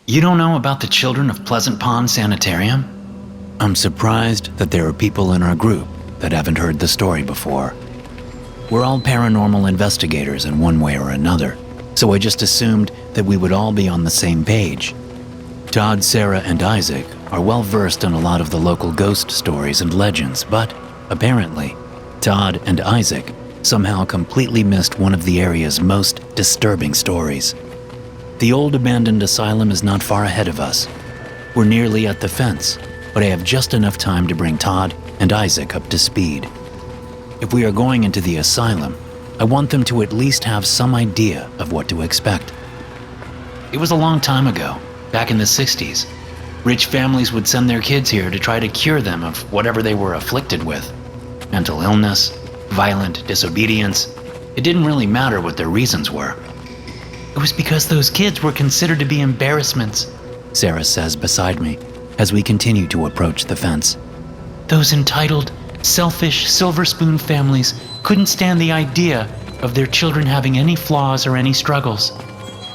You don't know about the children of Pleasant Pond Sanitarium? I'm surprised that there are people in our group that haven't heard the story before. We're all paranormal investigators in one way or another, so I just assumed that we would all be on the same page. Todd, Sarah, and Isaac are well versed in a lot of the local ghost stories and legends, but apparently, Todd and Isaac somehow completely missed one of the area's most disturbing stories. The old abandoned asylum is not far ahead of us. We're nearly at the fence, but I have just enough time to bring Todd and Isaac up to speed. If we are going into the asylum, I want them to at least have some idea of what to expect. It was a long time ago, back in the 60s. Rich families would send their kids here to try to cure them of whatever they were afflicted with. Mental illness, violent disobedience. It didn't really matter what their reasons were. It was because those kids were considered to be embarrassments, Sarah says beside me as we continue to approach the fence. Those entitled, selfish, silver spoon families couldn't stand the idea of their children having any flaws or any struggles.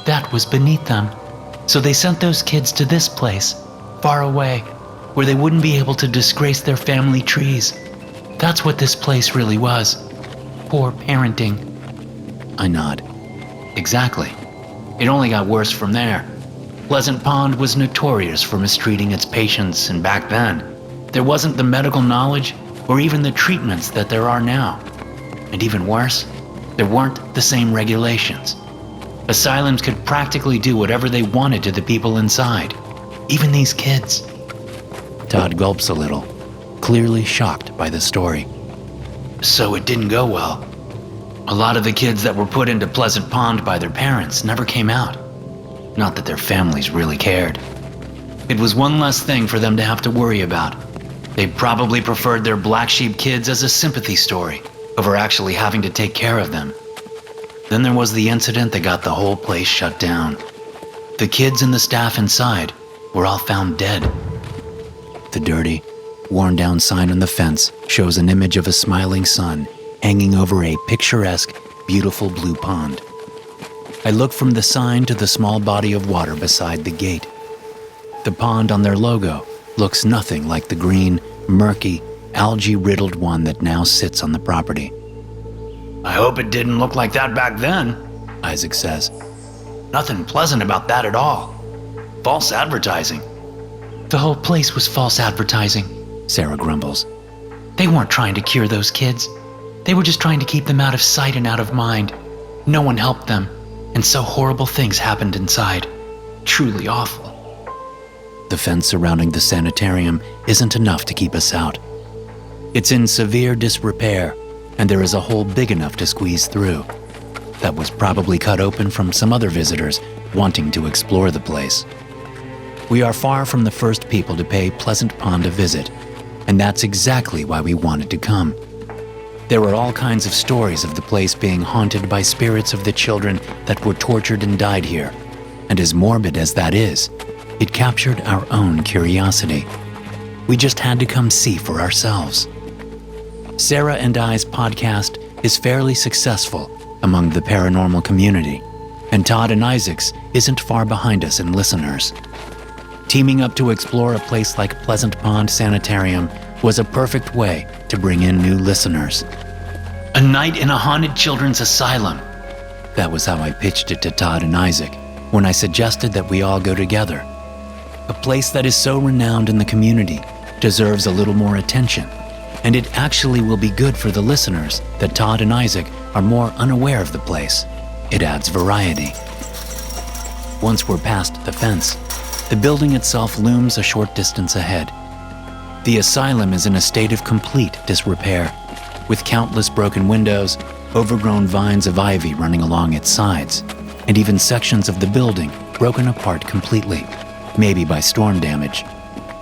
That was beneath them. So they sent those kids to this place, far away, where they wouldn't be able to disgrace their family trees. That's what this place really was. Poor parenting. I nod. Exactly. It only got worse from there. Pleasant Pond was notorious for mistreating its patients, and back then, there wasn't the medical knowledge or even the treatments that there are now. And even worse, there weren't the same regulations. Asylums could practically do whatever they wanted to the people inside, even these kids. Todd gulps a little, clearly shocked by the story. So it didn't go well. A lot of the kids that were put into Pleasant Pond by their parents never came out. Not that their families really cared. It was one less thing for them to have to worry about. They probably preferred their black sheep kids as a sympathy story over actually having to take care of them. Then there was the incident that got the whole place shut down. The kids and the staff inside were all found dead. The dirty, worn-down sign on the fence shows an image of a smiling sun hanging over a picturesque, beautiful blue pond. I look from the sign to the small body of water beside the gate. The pond on their logo looks nothing like the green, murky, algae-riddled one that now sits on the property. I hope it didn't look like that back then, Isaac says. Nothing pleasant about that at all. False advertising. The whole place was false advertising, Sarah grumbles. They weren't trying to cure those kids. They were just trying to keep them out of sight and out of mind. No one helped them, and so horrible things happened inside. Truly awful. The fence surrounding the sanitarium isn't enough to keep us out. It's in severe disrepair, and there is a hole big enough to squeeze through. That was probably cut open from some other visitors wanting to explore the place. We are far from the first people to pay Pleasant Pond a visit, and that's exactly why we wanted to come. There are all kinds of stories of the place being haunted by spirits of the children that were tortured and died here, and as morbid as that is, it captured our own curiosity. We just had to come see for ourselves. Sarah and I's podcast is fairly successful among the paranormal community, and Todd and Isaac's isn't far behind us in listeners. Teaming up to explore a place like Pleasant Pond Sanitarium was a perfect way to bring in new listeners. A night in a haunted children's asylum. That was how I pitched it to Todd and Isaac when I suggested that we all go together. A place that is so renowned in the community deserves a little more attention, and it actually will be good for the listeners that Todd and Isaac are more unaware of the place. It adds variety. Once we're past the fence, the building itself looms a short distance ahead. The asylum is in a state of complete disrepair, with countless broken windows, overgrown vines of ivy running along its sides, and even sections of the building broken apart completely, maybe by storm damage.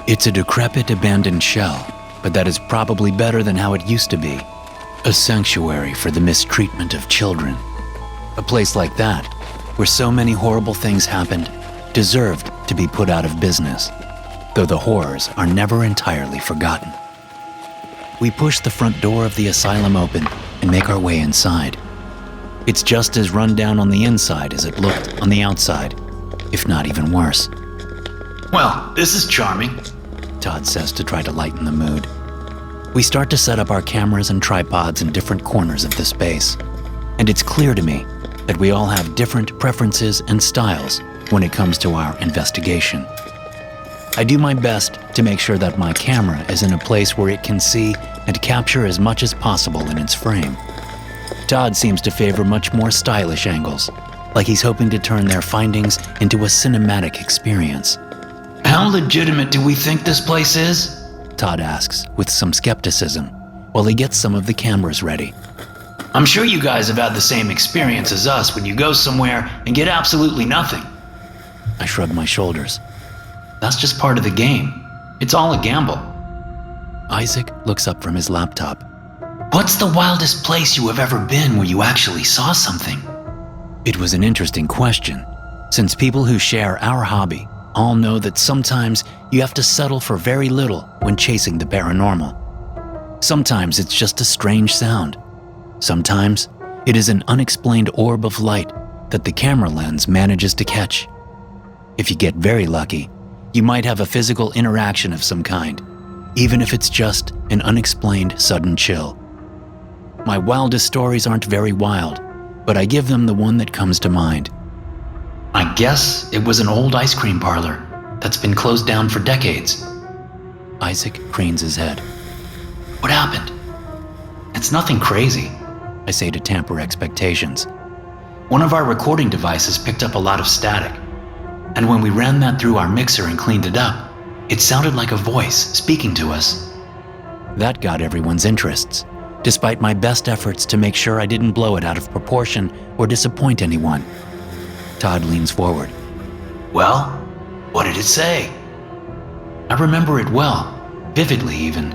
It's a decrepit, abandoned shell, but that is probably better than how it used to be. A sanctuary for the mistreatment of children. A place like that, where so many horrible things happened, deserved to be put out of business, though the horrors are never entirely forgotten. We push the front door of the asylum open and make our way inside. It's just as run down on the inside as it looked on the outside, if not even worse. Well, this is charming. Todd says to try to lighten the mood. We start to set up our cameras and tripods in different corners of the space, and it's clear to me that we all have different preferences and styles when it comes to our investigation. I do my best to make sure that my camera is in a place where it can see and capture as much as possible in its frame. Todd seems to favor much more stylish angles, like he's hoping to turn their findings into a cinematic experience. How legitimate do we think this place is? Todd asks with some skepticism while he gets some of the cameras ready. I'm sure you guys have had the same experience as us when you go somewhere and get absolutely nothing. I shrug my shoulders. That's just part of the game. It's all a gamble. Isaac looks up from his laptop. What's the wildest place you have ever been where you actually saw something? It was an interesting question, since people who share our hobby all know that sometimes you have to settle for very little when chasing the paranormal. Sometimes it's just a strange sound. Sometimes it is an unexplained orb of light that the camera lens manages to catch. If you get very lucky, you might have a physical interaction of some kind, even if it's just an unexplained sudden chill. My wildest stories aren't very wild, but I give them the one that comes to mind. I guess it was an old ice cream parlor that's been closed down for decades. Isaac cranes his head. What happened? It's nothing crazy. I say to tamper expectations. One of our recording devices picked up a lot of static, and when we ran that through our mixer and cleaned it up, it sounded like a voice speaking to us. That got everyone's interests, despite my best efforts to make sure I didn't blow it out of proportion or disappoint anyone. Todd leans forward. Well, what did it say? I remember it well, vividly even.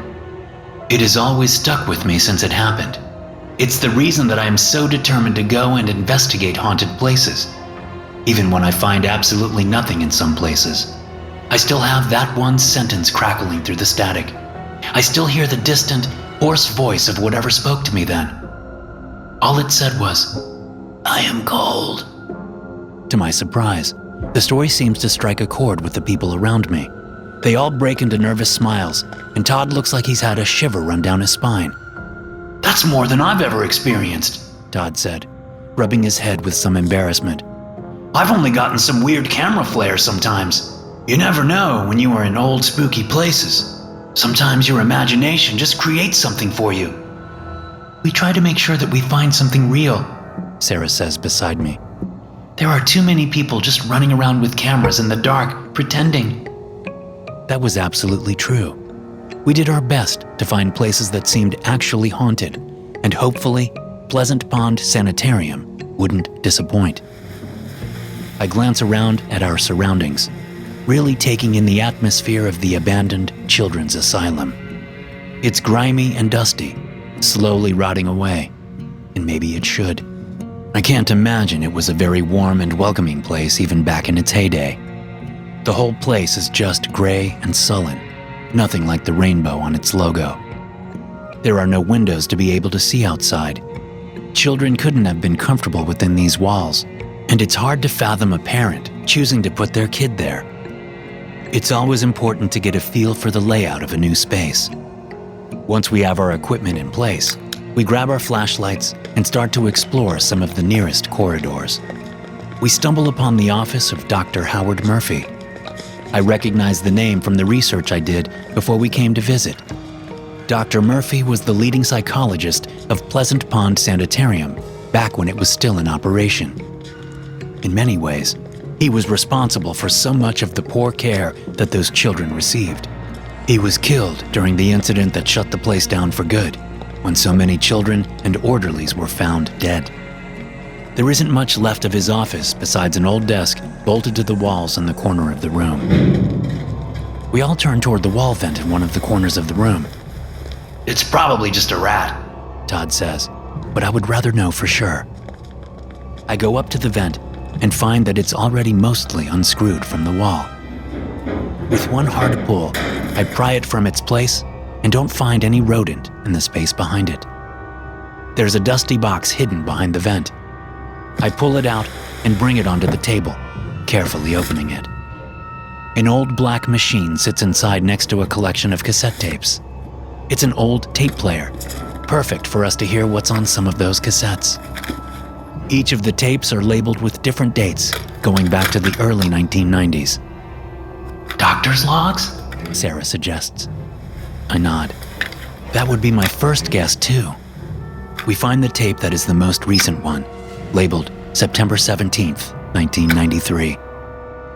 It has always stuck with me since it happened. It's the reason that I am so determined to go and investigate haunted places. Even when I find absolutely nothing in some places, I still have that one sentence crackling through the static. I still hear the distant, hoarse voice of whatever spoke to me then. All it said was, "I am cold." To my surprise, the story seems to strike a chord with the people around me. They all break into nervous smiles, and Todd looks like he's had a shiver run down his spine. That's more than I've ever experienced, Todd said, rubbing his head with some embarrassment. I've only gotten some weird camera flare sometimes. You never know when you are in old spooky places. Sometimes your imagination just creates something for you. We try to make sure that we find something real, Sarah says beside me. There are too many people just running around with cameras in the dark, pretending. That was absolutely true. We did our best to find places that seemed actually haunted, and hopefully, Pleasant Pond Sanitarium wouldn't disappoint. I glance around at our surroundings, really taking in the atmosphere of the abandoned children's asylum. It's grimy and dusty, slowly rotting away, and maybe it should. I can't imagine it was a very warm and welcoming place even back in its heyday. The whole place is just gray and sullen, nothing like the rainbow on its logo. There are no windows to be able to see outside. Children couldn't have been comfortable within these walls, and it's hard to fathom a parent choosing to put their kid there. It's always important to get a feel for the layout of a new space. Once we have our equipment in place, we grab our flashlights and start to explore some of the nearest corridors. We stumble upon the office of Dr. Howard Murphy. I recognize the name from the research I did before we came to visit. Dr. Murphy was the leading psychologist of Pleasant Pond Sanitarium back when it was still in operation. In many ways, he was responsible for so much of the poor care that those children received. He was killed during the incident that shut the place down for good, when so many children and orderlies were found dead. There isn't much left of his office besides an old desk bolted to the walls in the corner of the room. We all turn toward the wall vent in one of the corners of the room. It's probably just a rat, Todd says, but I would rather know for sure. I go up to the vent and find that it's already mostly unscrewed from the wall. With one hard pull, I pry it from its place and don't find any rodent in the space behind it. There's a dusty box hidden behind the vent. I pull it out and bring it onto the table, carefully opening it. An old black machine sits inside next to a collection of cassette tapes. It's an old tape player, perfect for us to hear what's on some of those cassettes. Each of the tapes are labeled with different dates, going back to the early 1990s. Doctor's logs? Sarah suggests. I nod. That would be my first guess, too. We find the tape that is the most recent one, labeled September 17th, 1993.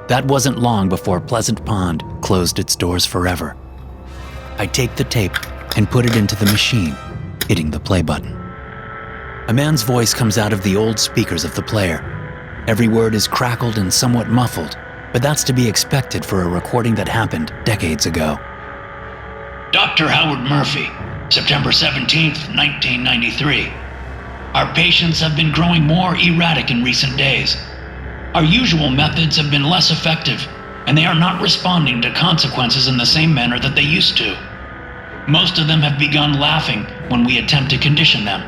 That wasn't long before Pleasant Pond closed its doors forever. I take the tape and put it into the machine, hitting the play button. A man's voice comes out of the old speakers of the player. Every word is crackled and somewhat muffled, but that's to be expected for a recording that happened decades ago. Dr. Howard Murphy, September 17th, 1993. Our patients have been growing more erratic in recent days. Our usual methods have been less effective, and they are not responding to consequences in the same manner that they used to. Most of them have begun laughing when we attempt to condition them.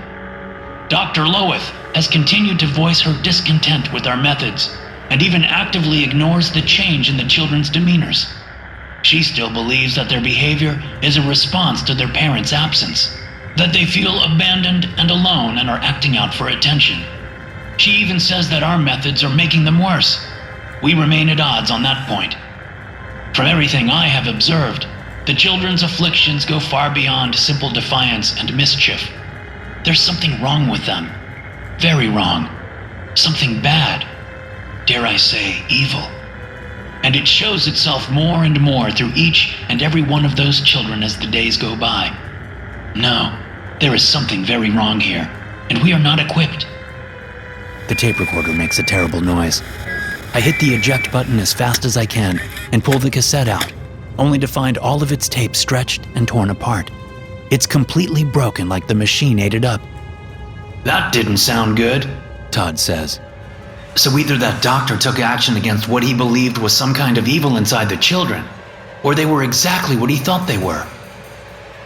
Dr. Loweth has continued to voice her discontent with our methods, and even actively ignores the change in the children's demeanors. She still believes that their behavior is a response to their parents' absence, that they feel abandoned and alone and are acting out for attention. She even says that our methods are making them worse. We remain at odds on that point. From everything I have observed, the children's afflictions go far beyond simple defiance and mischief. There's something wrong with them. Very wrong. Something bad. Dare I say, evil. And it shows itself more and more through each and every one of those children as the days go by. No, there is something very wrong here, and we are not equipped. The tape recorder makes a terrible noise. I hit the eject button as fast as I can and pull the cassette out, only to find all of its tape stretched and torn apart. It's completely broken like the machine ate it up. That didn't sound good, Todd says. So either that doctor took action against what he believed was some kind of evil inside the children, or they were exactly what he thought they were.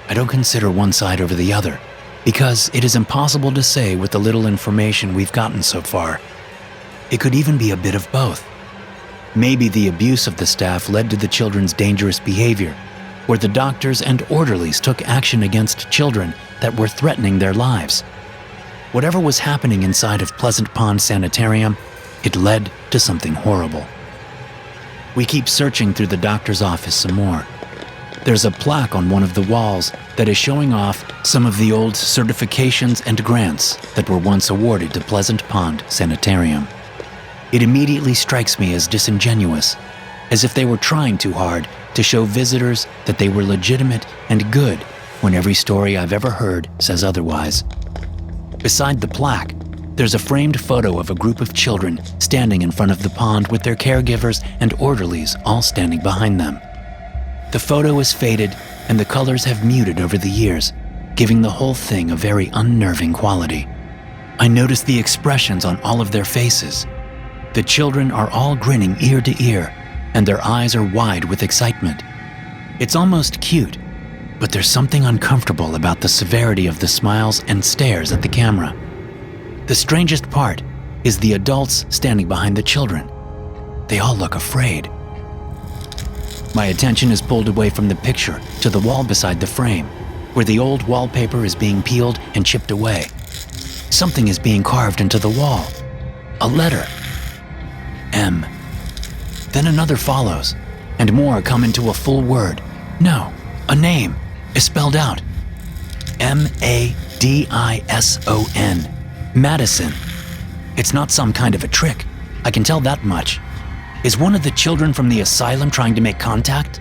I don't consider one side over the other, because it is impossible to say with the little information we've gotten so far. It could even be a bit of both. Maybe the abuse of the staff led to the children's dangerous behavior, where the doctors and orderlies took action against children that were threatening their lives. Whatever was happening inside of Pleasant Pond Sanitarium, it led to something horrible. We keep searching through the doctor's office some more. There's a plaque on one of the walls that is showing off some of the old certifications and grants that were once awarded to Pleasant Pond Sanitarium. It immediately strikes me as disingenuous, as if they were trying too hard to show visitors that they were legitimate and good when every story I've ever heard says otherwise. Beside the plaque, there's a framed photo of a group of children standing in front of the pond with their caregivers and orderlies all standing behind them. The photo is faded and the colors have muted over the years, giving the whole thing a very unnerving quality. I notice the expressions on all of their faces. The children are all grinning ear to ear, and their eyes are wide with excitement. It's almost cute, but there's something uncomfortable about the severity of the smiles and stares at the camera. The strangest part is the adults standing behind the children. They all look afraid. My attention is pulled away from the picture to the wall beside the frame, where the old wallpaper is being peeled and chipped away. Something is being carved into the wall. A letter. M. Then another follows, and more come into a full word. No, a name is spelled out. Madison. Madison. It's not some kind of a trick. I can tell that much. Is one of the children from the asylum trying to make contact?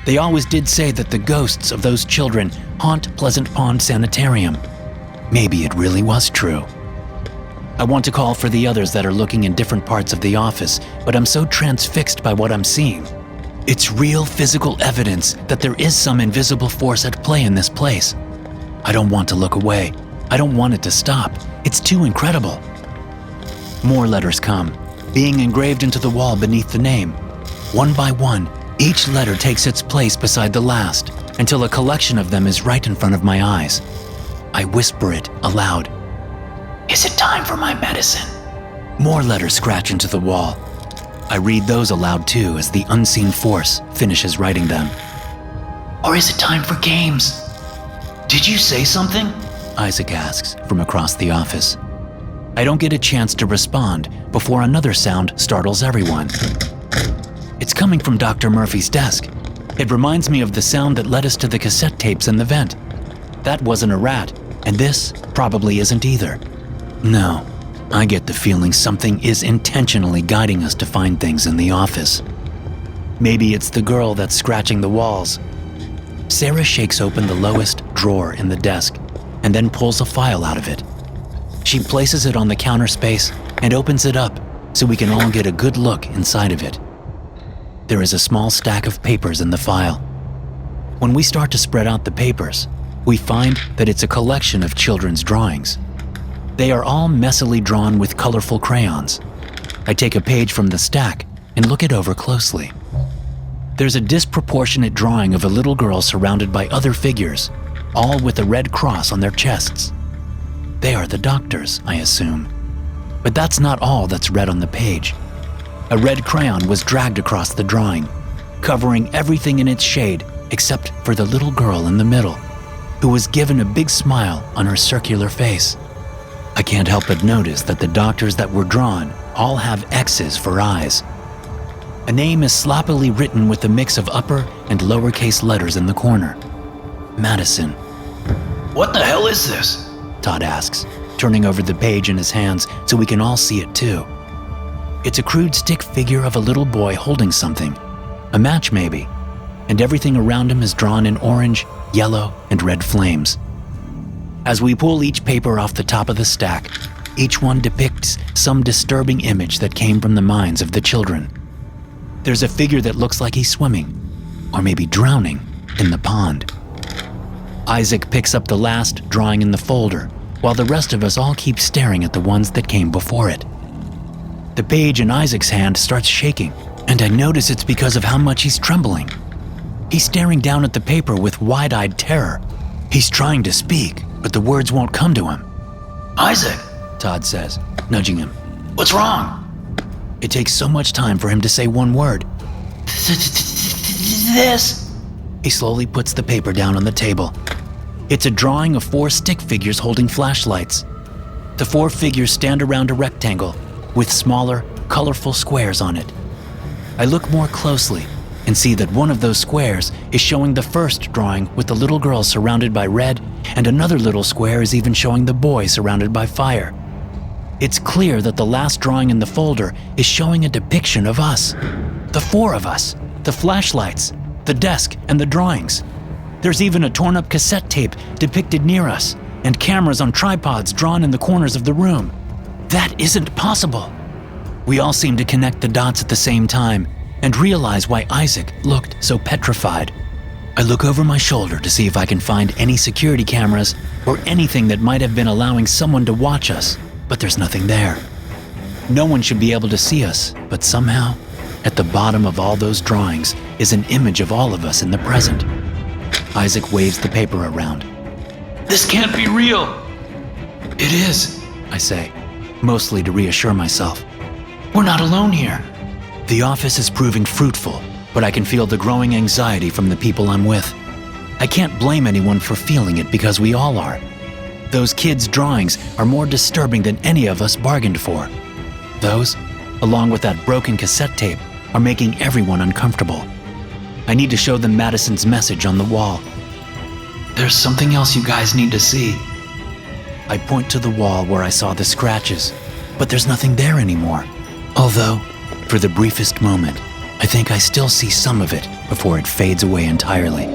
They always did say that the ghosts of those children haunt Pleasant Pond Sanitarium. Maybe it really was true. I want to call for the others that are looking in different parts of the office, but I'm so transfixed by what I'm seeing. It's real physical evidence that there is some invisible force at play in this place. I don't want to look away. I don't want it to stop. It's too incredible. More letters come, being engraved into the wall beneath the name. One by one, each letter takes its place beside the last, until a collection of them is right in front of my eyes. I whisper it aloud. Is it time for my medicine? More letters scratch into the wall. I read those aloud too as the unseen force finishes writing them. Or is it time for games? Did you say something? Isaac asks from across the office. I don't get a chance to respond before another sound startles everyone. It's coming from Dr. Murphy's desk. It reminds me of the sound that led us to the cassette tapes in the vent. That wasn't a rat, and this probably isn't either. No, I get the feeling something is intentionally guiding us to find things in the office. Maybe it's the girl that's scratching the walls. Sarah shakes open the lowest drawer in the desk and then pulls a file out of it. She places it on the counter space and opens it up so we can all get a good look inside of it. There is a small stack of papers in the file. When we start to spread out the papers, we find that it's a collection of children's drawings. They are all messily drawn with colorful crayons. I take a page from the stack and look it over closely. There's a disproportionate drawing of a little girl surrounded by other figures, all with a red cross on their chests. They are the doctors, I assume. But that's not all that's red on the page. A red crayon was dragged across the drawing, covering everything in its shade except for the little girl in the middle, who was given a big smile on her circular face. I can't help but notice that the doctors that were drawn all have X's for eyes. A name is sloppily written with a mix of upper and lowercase letters in the corner. Madison. What the hell is this? Todd asks, turning over the page in his hands so we can all see it too. It's a crude stick figure of a little boy holding something, a match maybe, and everything around him is drawn in orange, yellow, and red flames. As we pull each paper off the top of the stack, each one depicts some disturbing image that came from the minds of the children. There's a figure that looks like he's swimming, or maybe drowning, in the pond. Isaac picks up the last drawing in the folder, while the rest of us all keep staring at the ones that came before it. The page in Isaac's hand starts shaking, and I notice it's because of how much he's trembling. He's staring down at the paper with wide-eyed terror. He's trying to speak, but the words won't come to him. Isaac, Todd says, nudging him. what's wrong? It takes so much time for him to say one word. This? He slowly puts the paper down on the table. It's a drawing of 4 stick figures holding flashlights. The 4 figures stand around a rectangle with smaller, colorful squares on it. I look more closely and see that one of those squares is showing the first drawing with the little girl surrounded by red, and another little square is even showing the boy surrounded by fire. It's clear that the last drawing in the folder is showing a depiction of us. The 4 of us, the flashlights, the desk, and the drawings. There's even a torn-up cassette tape depicted near us, and cameras on tripods drawn in the corners of the room. That isn't possible. We all seem to connect the dots at the same time and realize why Isaac looked so petrified. I look over my shoulder to see if I can find any security cameras or anything that might have been allowing someone to watch us, but there's nothing there. No one should be able to see us, but somehow, at the bottom of all those drawings is an image of all of us in the present. Isaac waves the paper around. This can't be real. It is, I say, mostly to reassure myself. We're not alone here. The office is proving fruitful, but I can feel the growing anxiety from the people I'm with. I can't blame anyone for feeling it because we all are. Those kids' drawings are more disturbing than any of us bargained for. Those, along with that broken cassette tape, are making everyone uncomfortable. I need to show them Madison's message on the wall. There's something else you guys need to see. I point to the wall where I saw the scratches, but there's nothing there anymore. Although, for the briefest moment, I think I still see some of it before it fades away entirely.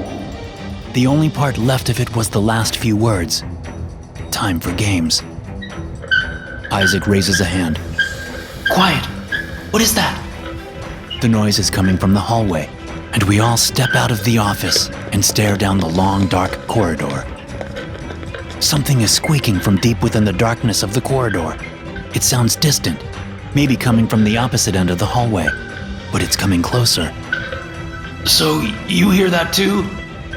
The only part left of it was the last few words. Time for games. Isaac raises a hand. Quiet. What is that? The noise is coming from the hallway, and we all step out of the office and stare down the long, dark corridor. Something is squeaking from deep within the darkness of the corridor. It sounds distant, maybe coming from the opposite end of the hallway, but it's coming closer. So you hear that too?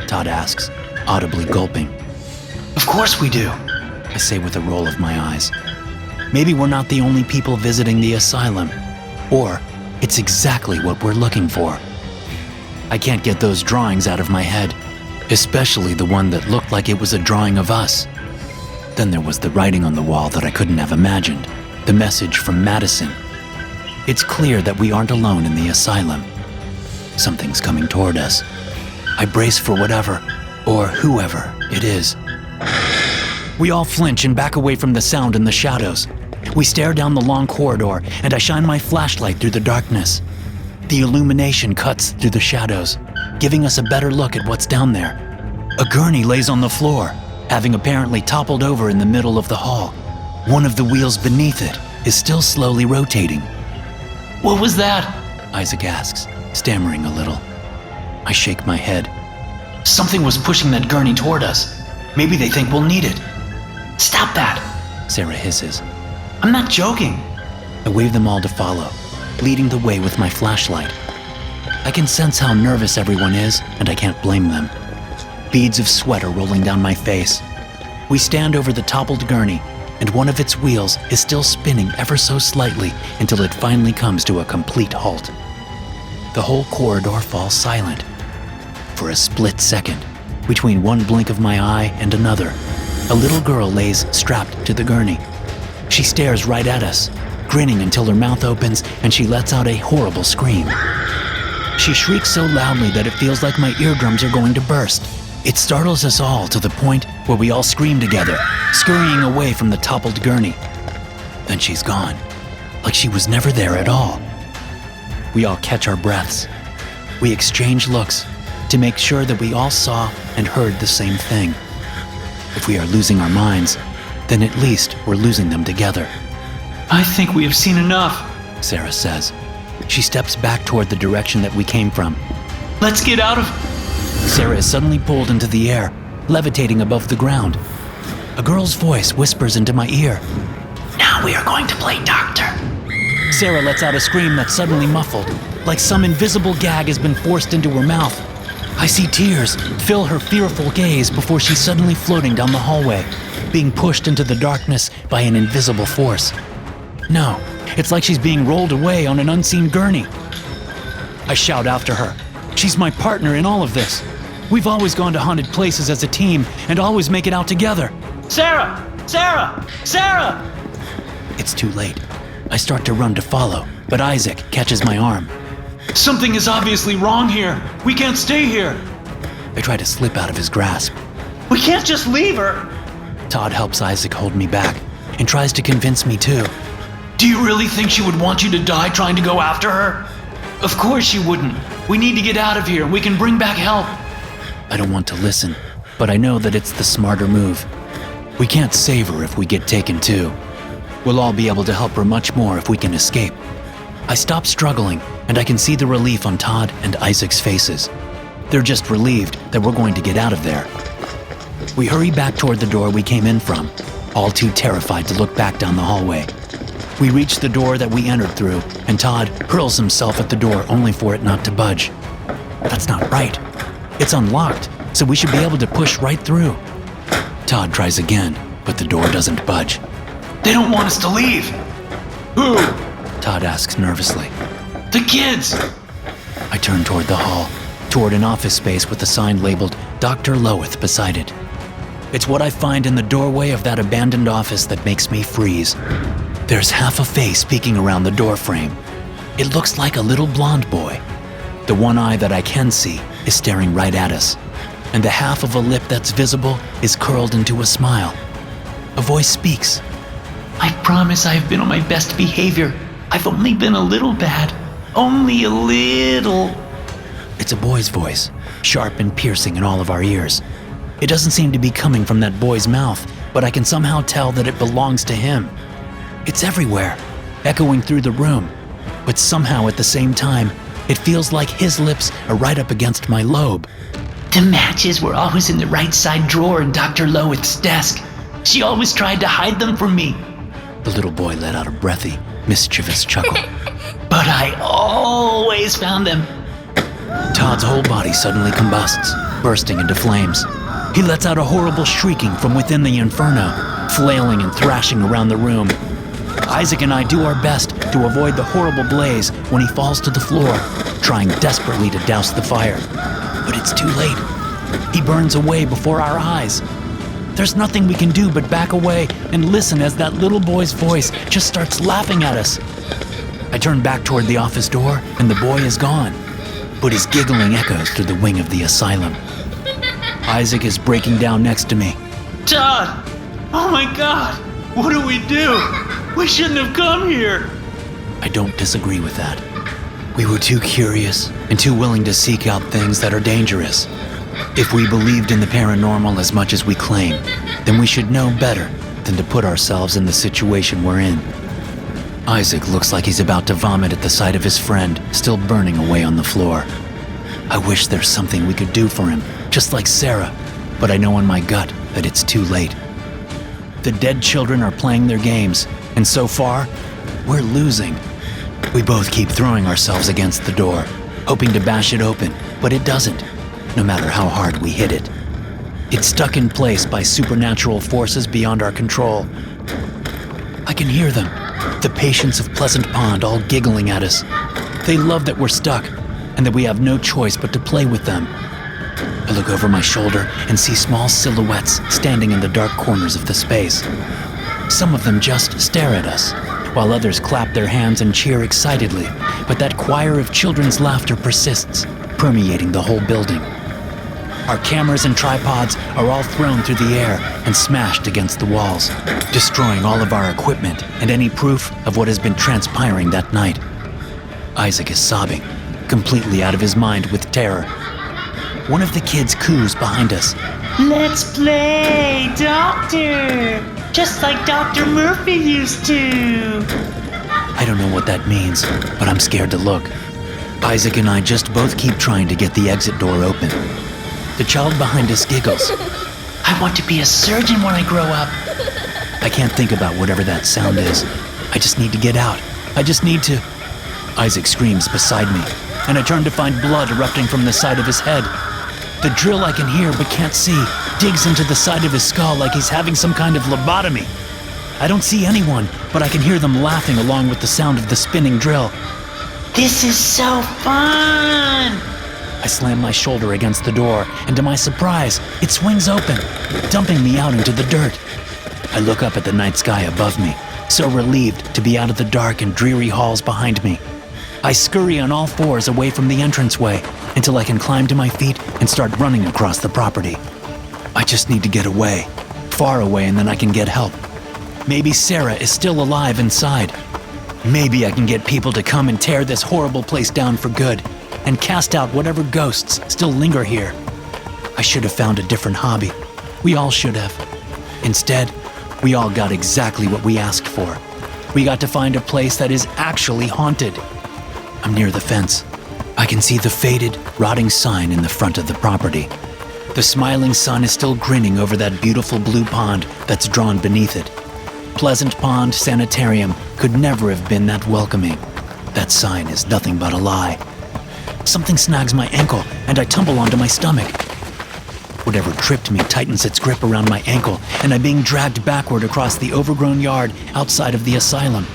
Todd asks, audibly gulping. Of course we do. I say with a roll of my eyes. Maybe we're not the only people visiting the asylum, or It's exactly what we're looking for. I can't get those drawings out of my head, especially the one that looked like it was a drawing of us. Then there was the writing on the wall that I couldn't have imagined, the message from Madison. It's clear that we aren't alone in the asylum. Something's coming toward us. I brace for whatever, or whoever it is. We all flinch and back away from the sound and the shadows. We stare down the long corridor, and I shine my flashlight through the darkness. The illumination cuts through the shadows, giving us a better look at what's down there. A gurney lays on the floor, having apparently toppled over in the middle of the hall. One of the wheels beneath it is still slowly rotating. What was that? Isaac asks, stammering a little. I shake my head. Something was pushing that gurney toward us. Maybe they think we'll need it. Stop that! Sarah hisses. I'm not joking. I wave them all to follow, leading the way with my flashlight. I can sense how nervous everyone is, and I can't blame them. Beads of sweat are rolling down my face. We stand over the toppled gurney, and one of its wheels is still spinning ever so slightly until it finally comes to a complete halt. The whole corridor falls silent. For a split second, between one blink of my eye and another, a little girl lays strapped to the gurney. She stares right at us, grinning until her mouth opens and she lets out a horrible scream. She shrieks so loudly that it feels like my eardrums are going to burst. It startles us all to the point where we all scream together, scurrying away from the toppled gurney. Then she's gone, like she was never there at all. We all catch our breaths. We exchange looks to make sure that we all saw and heard the same thing. If we are losing our minds, then at least we're losing them together. I think we have seen enough, Sarah says. She steps back toward the direction that we came from. Let's get out of... Sarah is suddenly pulled into the air, levitating above the ground. A girl's voice whispers into my ear. Now we are going to play doctor. Sarah lets out a scream that's suddenly muffled, like some invisible gag has been forced into her mouth. I see tears fill her fearful gaze before she's suddenly floating down the hallway, being pushed into the darkness by an invisible force. No, it's like she's being rolled away on an unseen gurney. I shout after her. She's my partner in all of this. We've always gone to haunted places as a team and always make it out together. Sarah! Sarah! Sarah! It's too late. I start to run to follow, but Isaac catches my arm. Something is obviously wrong here. We can't stay here. I try to slip out of his grasp. We can't just leave her. Todd helps Isaac hold me back and tries to convince me too. Do you really think she would want you to die trying to go after her? Of course she wouldn't. We need to get out of here. We can bring back help. I don't want to listen, but I know that it's the smarter move. We can't save her if we get taken too. We'll all be able to help her much more if we can escape. I stop struggling, and I can see the relief on Todd and Isaac's faces. They're just relieved that we're going to get out of there. We hurry back toward the door we came in from, all too terrified to look back down the hallway. We reach the door that we entered through, and Todd hurls himself at the door only for it not to budge. That's not right. It's unlocked, so we should be able to push right through. Todd tries again, but the door doesn't budge. They don't want us to leave. Who? Todd asks nervously. The kids! I turn toward the hall, toward an office space with a sign labeled Dr. Loweth beside it. It's what I find in the doorway of that abandoned office that makes me freeze. There's half a face peeking around the doorframe. It looks like a little blonde boy. The one eye that I can see is staring right at us, and the half of a lip that's visible is curled into a smile. A voice speaks. I promise I've been on my best behavior. I've only been a little bad. Only a little. It's a boy's voice, sharp and piercing in all of our ears. It doesn't seem to be coming from that boy's mouth, but I can somehow tell that it belongs to him. It's everywhere, echoing through the room, but somehow at the same time, it feels like his lips are right up against my lobe. The matches were always in the right side drawer in Dr. Loweth's desk. She always tried to hide them from me. The little boy let out a breathy, mischievous chuckle. But I always found them. Todd's whole body suddenly combusts, bursting into flames. He lets out a horrible shrieking from within the inferno, flailing and thrashing around the room. Isaac and I do our best to avoid the horrible blaze when he falls to the floor, trying desperately to douse the fire. But it's too late. He burns away before our eyes. There's nothing we can do but back away and listen as that little boy's voice just starts laughing at us. I turn back toward the office door and the boy is gone, but his giggling echoes through the wing of the asylum. Isaac is breaking down next to me. Todd! Oh my God! What do we do? We shouldn't have come here! I don't disagree with that. We were too curious and too willing to seek out things that are dangerous. If we believed in the paranormal as much as we claim, then we should know better than to put ourselves in the situation we're in. Isaac looks like he's about to vomit at the sight of his friend still burning away on the floor. I wish there's something we could do for him, just like Sarah, but I know in my gut that it's too late. The dead children are playing their games, and so far, we're losing. We both keep throwing ourselves against the door, hoping to bash it open, but it doesn't, no matter how hard we hit it. It's stuck in place by supernatural forces beyond our control. I can hear them, the patients of Pleasant Pond all giggling at us. They love that we're stuck, and that we have no choice but to play with them. I look over my shoulder and see small silhouettes standing in the dark corners of the space. Some of them just stare at us, while others clap their hands and cheer excitedly, but that choir of children's laughter persists, permeating the whole building. Our cameras and tripods are all thrown through the air and smashed against the walls, destroying all of our equipment and any proof of what has been transpiring that night. Isaac is sobbing, completely out of his mind with terror. One of the kids coos behind us. Let's play, Doctor! Just like Dr. Murphy used to! I don't know what that means, but I'm scared to look. Isaac and I just both keep trying to get the exit door open. The child behind us giggles. I want to be a surgeon when I grow up. I can't think about whatever that sound is. I just need to get out. I just need to... Isaac screams beside me, and I turn to find blood erupting from the side of his head. The drill I can hear but can't see digs into the side of his skull like he's having some kind of lobotomy. I don't see anyone, but I can hear them laughing along with the sound of the spinning drill. This is so fun! I slam my shoulder against the door, and to my surprise, it swings open, dumping me out into the dirt. I look up at the night sky above me, so relieved to be out of the dark and dreary halls behind me. I scurry on all fours away from the entranceway until I can climb to my feet and start running across the property. I just need to get away, far away, and then I can get help. Maybe Sarah is still alive inside. Maybe I can get people to come and tear this horrible place down for good and cast out whatever ghosts still linger here. I should have found a different hobby. We all should have. Instead, we all got exactly what we asked for. We got to find a place that is actually haunted. I'm near the fence. I can see the faded, rotting sign in the front of the property. The smiling sun is still grinning over that beautiful blue pond that's drawn beneath it. Pleasant Pond Sanitarium could never have been that welcoming. That sign is nothing but a lie. Something snags my ankle and I tumble onto my stomach. Whatever tripped me tightens its grip around my ankle and I'm being dragged backward across the overgrown yard outside of the asylum.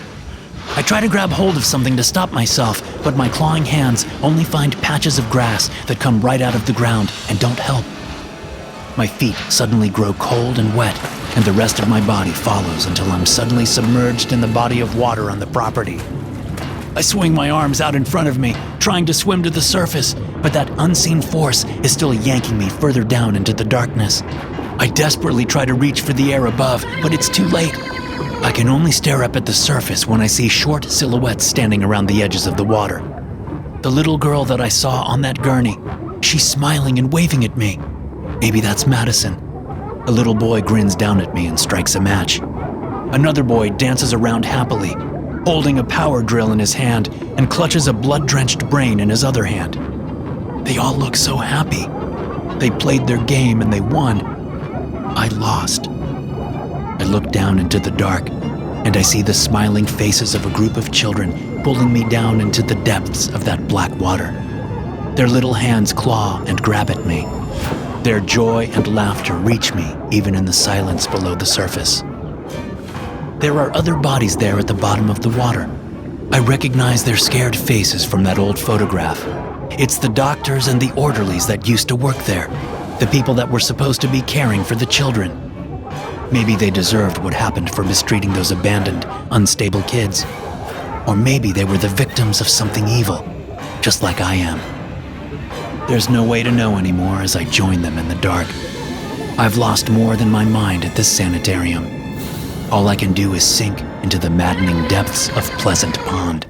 I try to grab hold of something to stop myself, but my clawing hands only find patches of grass that come right out of the ground and don't help. My feet suddenly grow cold and wet, and the rest of my body follows until I'm suddenly submerged in the body of water on the property. I swing my arms out in front of me, trying to swim to the surface, but that unseen force is still yanking me further down into the darkness. I desperately try to reach for the air above, but it's too late. I can only stare up at the surface when I see short silhouettes standing around the edges of the water. The little girl that I saw on that gurney, she's smiling and waving at me. Maybe that's Madison. A little boy grins down at me and strikes a match. Another boy dances around happily, holding a power drill in his hand and clutches a blood-drenched brain in his other hand. They all look so happy. They played their game and they won. I lost. I look down into the dark, and I see the smiling faces of a group of children pulling me down into the depths of that black water. Their little hands claw and grab at me. Their joy and laughter reach me even in the silence below the surface. There are other bodies there at the bottom of the water. I recognize their scared faces from that old photograph. It's the doctors and the orderlies that used to work there, the people that were supposed to be caring for the children. Maybe they deserved what happened for mistreating those abandoned, unstable kids. Or maybe they were the victims of something evil, just like I am. There's no way to know anymore as I join them in the dark. I've lost more than my mind at this sanitarium. All I can do is sink into the maddening depths of Pleasant Pond.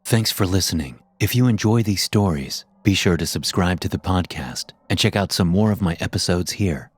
Thanks for listening. If you enjoy these stories, be sure to subscribe to the podcast and check out some more of my episodes here.